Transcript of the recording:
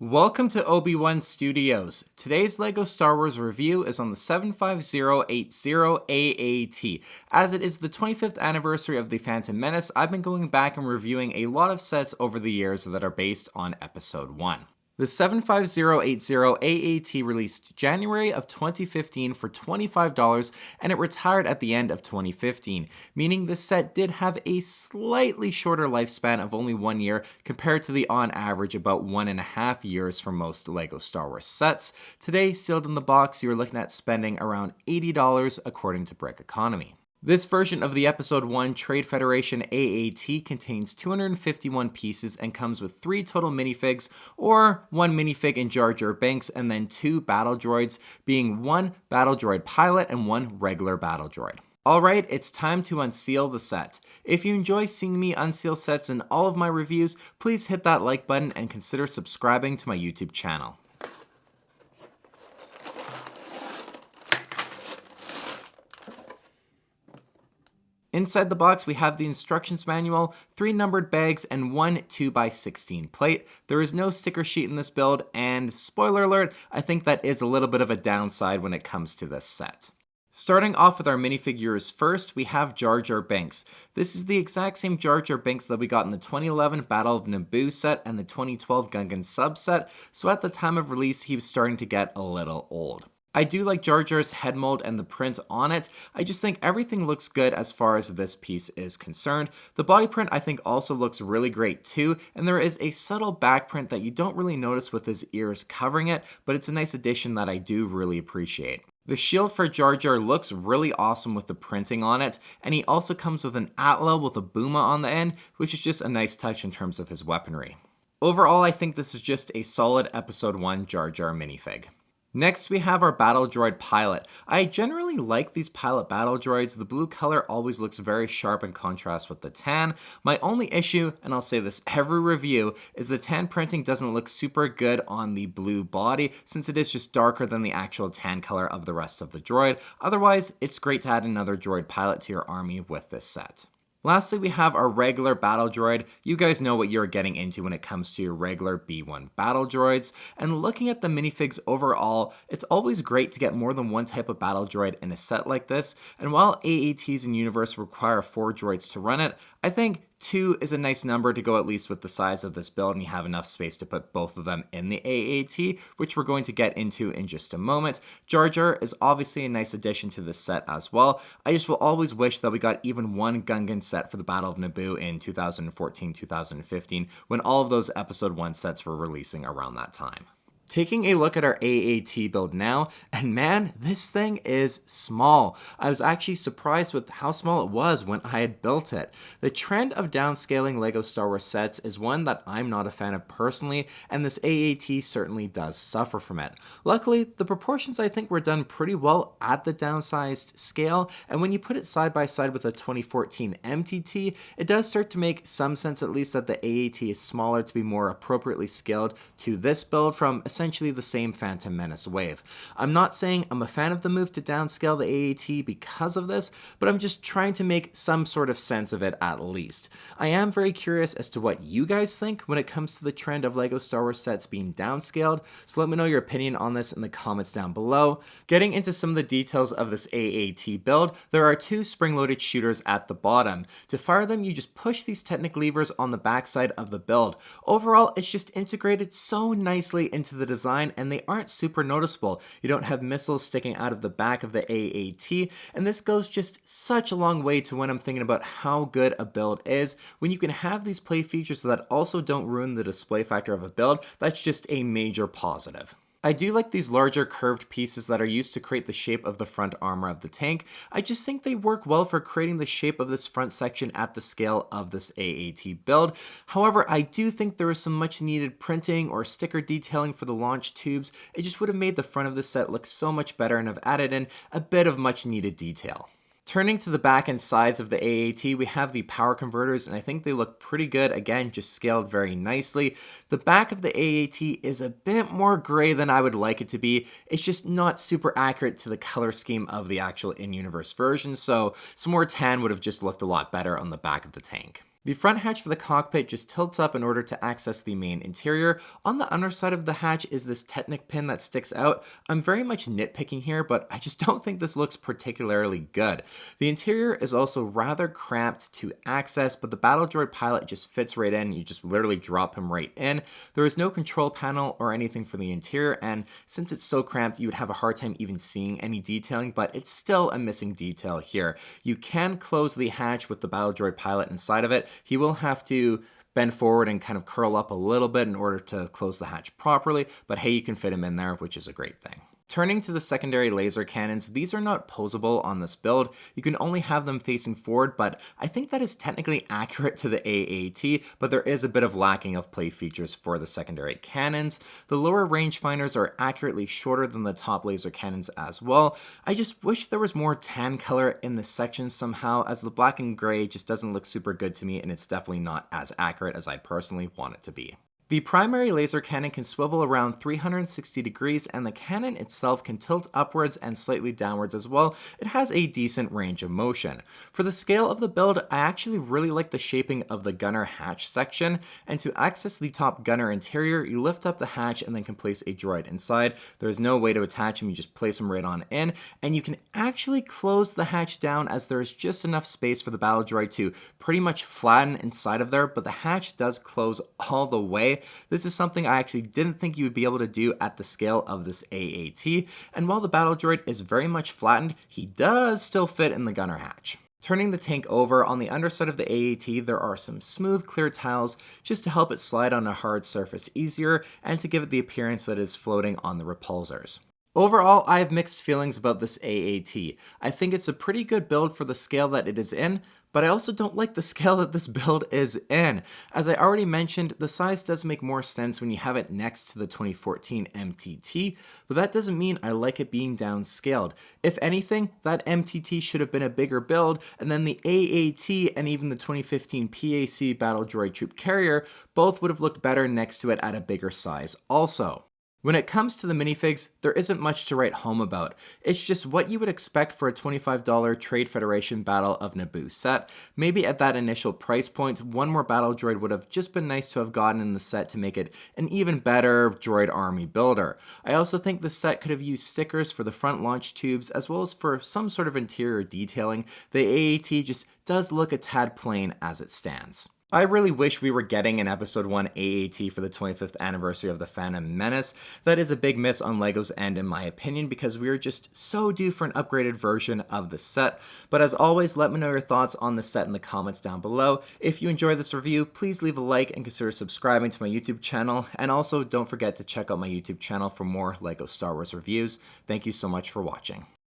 Welcome to Obi-Wan Studios. Today's LEGO Star Wars review is on the 75080 AAT. As it is the 25th anniversary of the Phantom Menace, I've been going back and reviewing a lot of sets over the years that are based on Episode 1. The 75080 AAT released January of 2015 for $25, and it retired at the end of 2015, meaning this set did have a slightly shorter lifespan of only 1 year compared to the on average about 1.5 years for most LEGO Star Wars sets. Today, sealed in the box, you're looking at spending around $80 according to Brick Economy. This version of the Episode 1 Trade Federation AAT contains 251 pieces and comes with 3 total minifigs, or 1 minifig in Jar Jar Binks, and then 2 battle droids, being 1 battle droid pilot and 1 regular battle droid. Alright, it's time to unseal the set. If you enjoy seeing me unseal sets in all of my reviews, please hit that like button and consider subscribing to my YouTube channel. Inside the box, we have the instructions manual, 3 numbered bags, and 1 2x16 plate. There is no sticker sheet in this build, and spoiler alert, I think that is a little bit of a downside when it comes to this set. Starting off with our minifigures first, we have Jar Jar Binks. This is the exact same Jar Jar Binks that we got in the 2011 Battle of Naboo set and the 2012 Gungan subset, so at the time of release, he was starting to get a little old. I do like Jar Jar's head mold and the print on it. I just think everything looks good as far as this piece is concerned. The body print I think also looks really great too, and there is a subtle back print that you don't really notice with his ears covering it, but it's a nice addition that I do really appreciate. The shield for Jar Jar looks really awesome with the printing on it, and he also comes with an Atla with a Booma on the end, which is just a nice touch in terms of his weaponry. Overall, I think this is just a solid Episode 1 Jar Jar minifig. Next, we have our Battle Droid Pilot. I generally like these Pilot Battle Droids. The blue color always looks very sharp in contrast with the tan. My only issue, and I'll say this every review, is the tan printing doesn't look super good on the blue body since it is just darker than the actual tan color of the rest of the droid. Otherwise, it's great to add another droid pilot to your army with this set. Lastly, we have our regular battle droid. You guys know what you're getting into when it comes to your regular B1 battle droids. And looking at the minifigs overall, it's always great to get more than one type of battle droid in a set like this. And while AATs in Universe require 4 droids to run it, I think 2 is a nice number to go at least with the size of this build, and you have enough space to put both of them in the AAT, which we're going to get into in just a moment. Jar Jar is obviously a nice addition to this set as well. I just will always wish that we got even one Gungan set for the Battle of Naboo in 2014-2015 when all of those Episode 1 sets were releasing around that time. Taking a look at our AAT build now, and man, this thing is small. I was actually surprised with how small it was when I had built it. The trend of downscaling LEGO Star Wars sets is one that I'm not a fan of personally, and this AAT certainly does suffer from it. Luckily, the proportions I think were done pretty well at the downsized scale, and when you put it side by side with a 2014 MTT, it does start to make some sense at least that the AAT is smaller to be more appropriately scaled to this build from essentially the same Phantom Menace wave. I'm not saying I'm a fan of the move to downscale the AAT because of this, but I'm just trying to make some sort of sense of it at least. I am very curious as to what you guys think when it comes to the trend of LEGO Star Wars sets being downscaled, so let me know your opinion on this in the comments down below. Getting into some of the details of this AAT build, there are 2 spring-loaded shooters at the bottom. To fire them, you just push these Technic levers on the backside of the build. Overall, it's just integrated so nicely into the design, and they aren't super noticeable. You don't have missiles sticking out of the back of the AAT, and this goes just such a long way to when I'm thinking about how good a build is. When you can have these play features that also don't ruin the display factor of a build, that's just a major positive. I do like these larger curved pieces that are used to create the shape of the front armor of the tank. I just think they work well for creating the shape of this front section at the scale of this AAT build. However, I do think there is some much needed printing or sticker detailing for the launch tubes. It just would have made the front of the set look so much better and have added in a bit of much needed detail. Turning to the back and sides of the AAT, we have the power converters, and I think they look pretty good. Again, just scaled very nicely. The back of the AAT is a bit more gray than I would like it to be. It's just not super accurate to the color scheme of the actual in-universe version, so some more tan would have just looked a lot better on the back of the tank. The front hatch for the cockpit just tilts up in order to access the main interior. On the underside of the hatch is this Technic pin that sticks out. I'm very much nitpicking here, but I just don't think this looks particularly good. The interior is also rather cramped to access, but the battle droid pilot just fits right in. You just literally drop him right in. There is no control panel or anything for the interior, and since it's so cramped, you would have a hard time even seeing any detailing, but it's still a missing detail here. You can close the hatch with the battle droid pilot inside of it. He will have to bend forward and kind of curl up a little bit in order to close the hatch properly, but hey, you can fit him in there, which is a great thing. Turning to the secondary laser cannons, these are not posable on this build. You can only have them facing forward, but I think that is technically accurate to the AAT, but there is a bit of lacking of play features for the secondary cannons. The lower rangefinders are accurately shorter than the top laser cannons as well. I just wish there was more tan color in this section somehow, as the black and gray just doesn't look super good to me, and it's definitely not as accurate as I personally want it to be. The primary laser cannon can swivel around 360 degrees, and the cannon itself can tilt upwards and slightly downwards as well. It has a decent range of motion. For the scale of the build, I actually really like the shaping of the gunner hatch section, and to access the top gunner interior, you lift up the hatch and then can place a droid inside. There's no way to attach him, you just place him right on in, and you can actually close the hatch down as there is just enough space for the battle droid to pretty much flatten inside of there, but the hatch does close all the way. This is something I actually didn't think you would be able to do at the scale of this AAT, and while the battle droid is very much flattened, he does still fit in the gunner hatch. Turning the tank over, on the underside of the AAT there are some smooth clear tiles just to help it slide on a hard surface easier and to give it the appearance that it is floating on the repulsors. Overall, I have mixed feelings about this AAT. I think it's a pretty good build for the scale that it is in, but I also don't like the scale that this build is in. As I already mentioned, the size does make more sense when you have it next to the 2014 MTT, but that doesn't mean I like it being downscaled. If anything, that MTT should have been a bigger build, and then the AAT and even the 2015 PAC Battle Droid Troop Carrier both would have looked better next to it at a bigger size also. When it comes to the minifigs, there isn't much to write home about. It's just what you would expect for a $25 Trade Federation Battle of Naboo set. Maybe at that initial price point, one more battle droid would have just been nice to have gotten in the set to make it an even better droid army builder. I also think the set could have used stickers for the front launch tubes as well as for some sort of interior detailing. The AAT just does look a tad plain as it stands. I really wish we were getting an Episode 1 AAT for the 25th anniversary of the Phantom Menace. That is a big miss on LEGO's end in my opinion because we are just so due for an upgraded version of the set. But as always, let me know your thoughts on the set in the comments down below. If you enjoyed this review, please leave a like and consider subscribing to my YouTube channel. And also don't forget to check out my YouTube channel for more LEGO Star Wars reviews. Thank you so much for watching.